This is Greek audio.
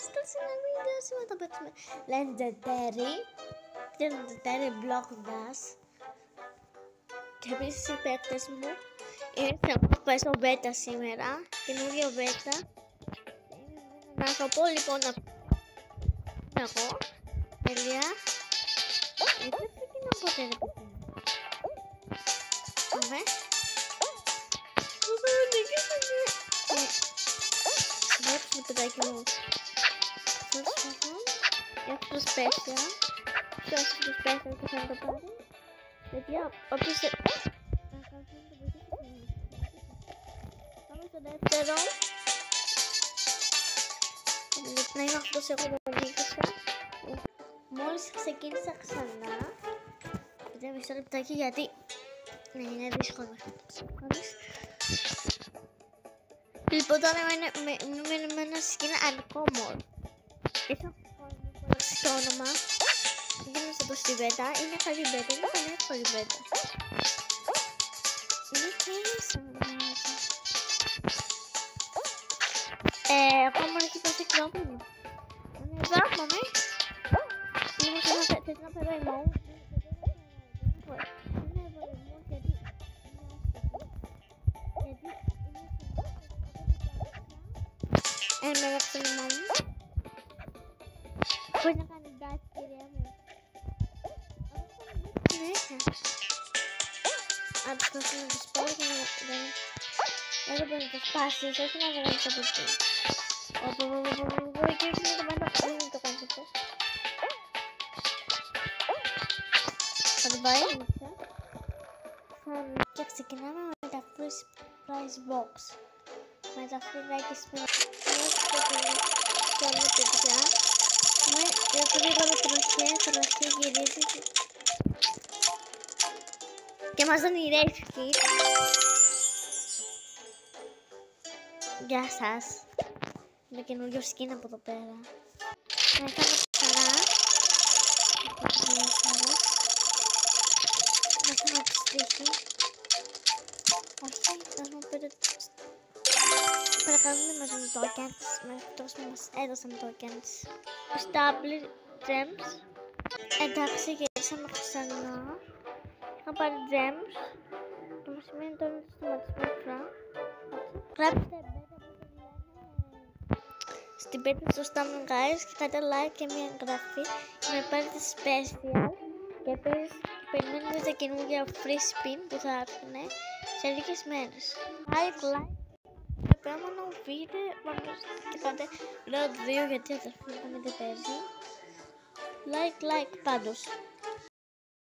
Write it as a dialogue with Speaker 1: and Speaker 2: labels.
Speaker 1: στο ένα βίντεο. Σήμερα θα παίξουμε Legendary. Και Legendary Block Dash. Και επίσης οι παίκτες μου είναι σε αυτό που παίζω beta σήμερα. Καινούριο beta. Να σου πω λοιπόν να εγώ. Τέλεια. Δεν ξεκινάω ποτέ ρε παιδί. Πάμε. Βλέπεις το παιδάκι μου. Για αυτό το special. Ποιος είναι το special που θα το πάρει. Παιδιά, όποιος θα πάμε στο δεύτερο. Να είναι αυτός εγώ που νίκησα. Μόλις ξεκίνησα ξανά. Παιδιά, μισό λεπτάκι γιατί είναι δύσκολο να το λοιπόν, τώρα είμαι με ένα skin uncommon. Έχω αλλάξει το όνομα. Δεν θα το στη βέτα. Είναι καλή βέτα. Είναι καλή εύκολη βέτα. Είναι κρίσα. Ακόμα έχει πάσει κλόπινο. Είναι εδώ, πάμε. Λίγο θες να φέρω emote. Μεταξύ του μόνοι. Πώς να κάνει ντάση, κυρία μου. Αν το σκόσω να το σπάω και δεν μπορεί να το σπάσεις, όχι να το κάνεις από εκεί. Εκεί είναι το πάντα που δεν το κάνεις αυτό. Θα το πάει, και ξεκινάμε με τα free prize box. Με τα free like Καλή παιδιά. Επειδή είπαμε τροχέ γυρίζει και μας δίνει η Rescue. Γεια σας. Με καινούριο skin από εδώ πέρα. Να είχαμε χαρά. Να είχαμε τη στήχη. Όχι, να μου πείτε παρακαλώ μην μας δίνουν tokens, με αυτός που μας έδωσαν tokens. Stable gems. Εντάξει, γυρίσαμε ξανά. Είχα πάρει gems. Το μου σημαίνει τώρα το σταματισμό γράψτε beta στην beta στο Stamina Guys και κάντε like και μια εγγραφή και με πάρετε special. Και επίσης περιμένουμε τα καινούργια free spin που θα έρθουν σε λίγες μέρες. Like. Επόμενο βίντεο και πάτε λέω 2 γιατί αδερφή μου δεν παίζει. Like πάντως.